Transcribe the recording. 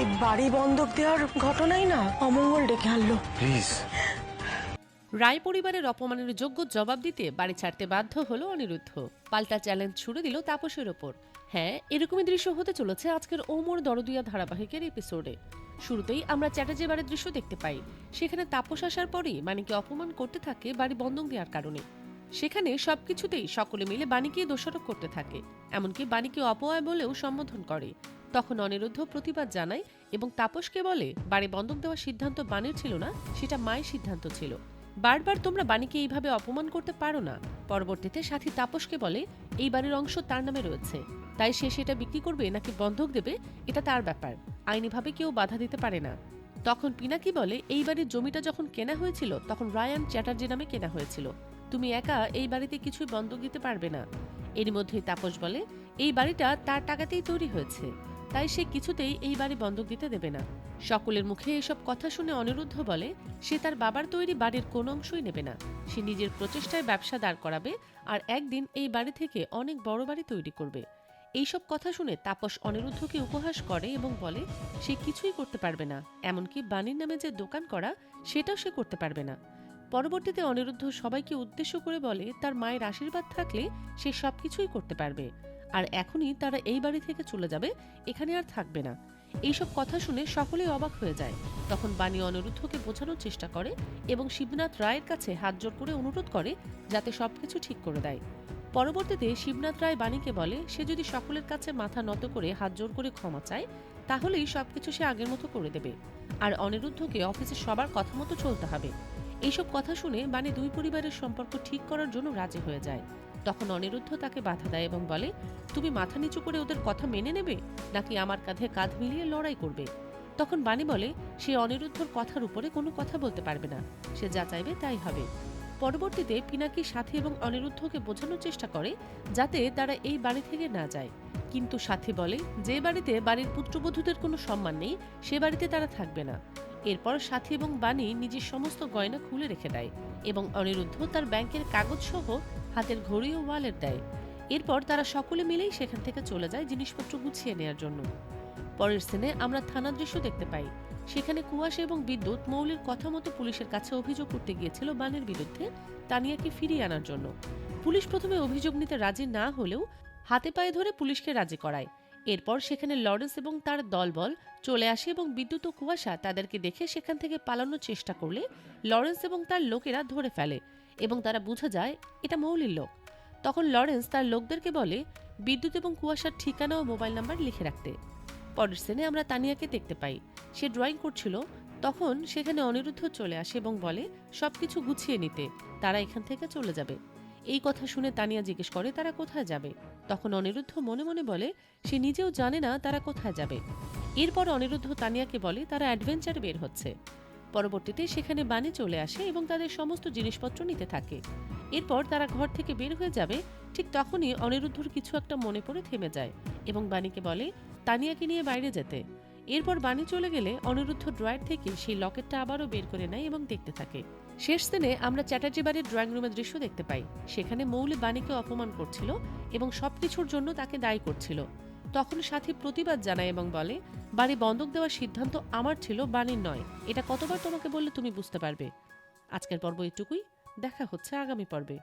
এই বাড়ি বন্ধক দেওয়ার ঘটনাই না অমঙ্গল ডেকে আনলো। প্লিজ। রায় পরিবারের অপমানের যোগ্য জবাব দিতে বাড়ি ছাড়তে বাধ্য হলো অনিরুদ্ধ। পাল্টা চ্যালেঞ্জ ছুড়ে দিল তাপসের ওপর। হ্যাঁ, এরকমই দৃশ্য হতে চলেছে আজকের ওমর দরদিয়া ধারাবাহিকের এপিসোডে। শুরুতেই আমরা চ্যাটার্জি বাড়ির দৃশ্য দেখতে পাই। সেখানে তাপস আসার পরেই বাণীকে অপমান করতে থাকে বাড়ি বন্ধক দেওয়ার কারণে। সেখানে সবকিছুতেই সকলে মিলে বাণীকে দোষারোপ করতে থাকে, এমনকি বাণীকে অপয়া বলেও সম্বোধন করে। তখন অনিরুদ্ধ প্রতিবাদ জানায় এবং তাপসকে বলে বাড়ি বন্ধক দেওয়ার সিদ্ধান্ত বাণীর ছিল না, সেটা মায়ের সিদ্ধান্ত ছিল। বারবার তোমরা বাণীকে এইভাবে অপমান করতে পারো না। পরবর্তীতে সাথী তাপসকে বলে এই বাড়ির অংশ তার নামে রয়েছে, তাই সে সেটা বিক্রি করবে নাকি বন্ধক দেবে এটা তার ব্যাপার, আইনিভাবে কেউ বাধা দিতে পারে না। তখন পিনাকি বলে এই বাড়ির জমিটা যখন কেনা হয়েছিল তখন রায়ান চ্যাটার্জি নামে কেনা হয়েছিল, তুমি একা এই বাড়িতে কিছুই বন্ধক দিতে পারবে না। এর মধ্যেই তাপস বলে এই বাড়িটা তার টাকাতেই তৈরি হয়েছে, তাই সে কিছুতেই এই বাড়ি বন্ধক দিতে দেবে না। সকলের মুখে এসব কথা শুনে অনিরুদ্ধ বলে সে তার বাবার তৈরি বাড়ির কোনো অংশই নেবে না, সে নিজের প্রচেষ্টায় ব্যবসা দাঁড় করাবে আর একদিন এই বাড়ি থেকে অনেক বড় বাড়ি তৈরি করবে। এইসব কথা শুনে তাপস অনিরুদ্ধকে উপহাস করে এবং বলে সে কিছুই করতে পারবে না, এমনকি বাণীর নামে যে দোকান করা সেটাও সে করতে পারবে না। পরবর্তীতে অনিরুদ্ধ সবাইকে উদ্দেশ্য করে বলে তার মায়ের আশীর্বাদ থাকলে সে সবকিছুই করতে পারবে, আর এখনই তারা এই বাড়ি থেকে চলে যাবে, এখানে আর থাকবে না। এইসব কথা শুনে সকলেই অবাক হয়ে যায়। তখন বাণী অনিরুদ্ধকে বোঝানোর চেষ্টা করে এবং শিবনাথ রায়ের কাছে হাত জোড় করে অনুরোধ করে যাতে সবকিছু ঠিক করে দেয়। পরবর্তীতে শিবনাথ রায় বাণীকে বলে সে যদি সকলের কাছে মাথা নত করে হাত জোড় করে ক্ষমা চায় তাহলেই সবকিছু সে আগের মতো করে দেবে, আর অনিরুদ্ধকে অফিসে সবার কথা মতো চলতে হবে। এইসব কথা শুনে বাণী দুই পরিবারের সম্পর্ক ঠিক করার জন্য রাজি হয়ে যায়। তখন অনিরুদ্ধ তাকে বাধা দেয় এবং বলে তুমি মাথা নিচু করে ওদের কথা মেনে নেবে নাকি আমার কাঁধে কাঁধ মিলিয়ে লড়াই করবে। তখন বাণী বলে সে অনিরুদ্ধর কথার উপরে কোনো কথা বলতে পারবে না, সে যা চাইবে তাই হবে। পরবর্তীতে পিনাকি সাথী এবং অনিরুদ্ধকে বোঝানোর চেষ্টা করে যাতে তারা এই বাড়ি থেকে না যায়, কিন্তু সাথী বলে যে বাড়িতে বাড়ির পুত্রবধূদের কোনো সম্মান নেই সে বাড়িতে তারা থাকবে না। এরপর সাথী এবং বাণী নিজের সমস্ত গয়না খুলে রেখে দেয় এবং অনিরুদ্ধ তার ব্যাংকের কাগজ সহ হাতের ঘড়ি ও ওয়ালেট দেয়। এরপর তারা সকলে মিলেই সেখান থেকে চলে যায় জিনিসপত্র গুছিয়ে নেয়ার জন্য। পরের সিনে আমরা থানার দৃশ্য দেখতে পাই। সেখানে কুয়াশা এবং বিদ্যুৎ মৌলির কথা মতো পুলিশের কাছে অভিযোগ করতে গিয়েছিল বাণীর বিরুদ্ধে তানিয়াকে ফিরিয়ে আনার জন্য। পুলিশ প্রথমে অভিযোগ নিতে রাজি না হলেও হাতে পায়ে ধরে পুলিশকে রাজি করায়। এরপর সেখানে লরেন্স এবং তার দলবল চলে আসে এবং বিদ্যুৎ ও কুয়াশা তাদেরকে দেখে সেখান থেকে পালানোর চেষ্টা করলে লরেন্স এবং তার লোকেরা ধরে ফেলে এবং তারা বুঝে যায় এটা মৌলির লোক। তখন লরেন্স তার লোকদেরকে বলে বিদ্যুৎ এবং কুয়াশার ঠিকানা ও মোবাইল নাম্বার লিখে রাখতে। পরের সিনে আমরা তানিয়াকে দেখতে পাই, সে ড্রয়িং করছিল। তখন সেখানে অনিরুদ্ধ চলে আসে এবং বলে সবকিছু গুছিয়ে নিতে, তারা এখান থেকে চলে যাবে। এই কথা শুনে তানিয়া জিজ্ঞেস করে তারা কোথায় যাবে। তখন অনিরুদ্ধ মনে মনে বলে সে নিজেও জানে না তারা কোথায় যাবে। এরপর অনিরুদ্ধ তানিয়াকে বলে তারা অ্যাডভেঞ্চারে বের হচ্ছে। পরবর্তীতে সেখানে বাণী চলে আসে এবং তাদের সমস্ত জিনিসপত্র নিতে থাকে। এরপর তারা ঘর থেকে বের হয়ে যাবে, ঠিক তখনই অনিরুদ্ধর কিছু একটা মনে পড়ে থেমে যায় এবং বাণীকে বলে তানিয়াকে নিয়ে বাইরে যেতে। এরপর বাণী চলে গেলে অনিরুদ্ধ ড্রয়ার থেকে সেই লকেটটা আবারও বের করে নেয় এবং দেখতে থাকে। শেষ দিনে আমরা চ্যাটার্জি বাড়ির ড্রয়িং রুমের দৃশ্য দেখতে পাই। সেখানে মৌলি বাণীকে অপমান করছিল এবং সবকিছুর জন্য তাকে দায়ী করছিল। তখন সাথী প্রতিবাদ জানায় এবং বলে বাড়ি বন্ধক দেওয়ার সিদ্ধান্ত আমার ছিল, বাণীর নয়। এটা কতবার তোমাকে বললে তুমি বুঝতে পারবে। আজকের পর্ব এটুকুই, দেখা হচ্ছে আগামী পর্বে।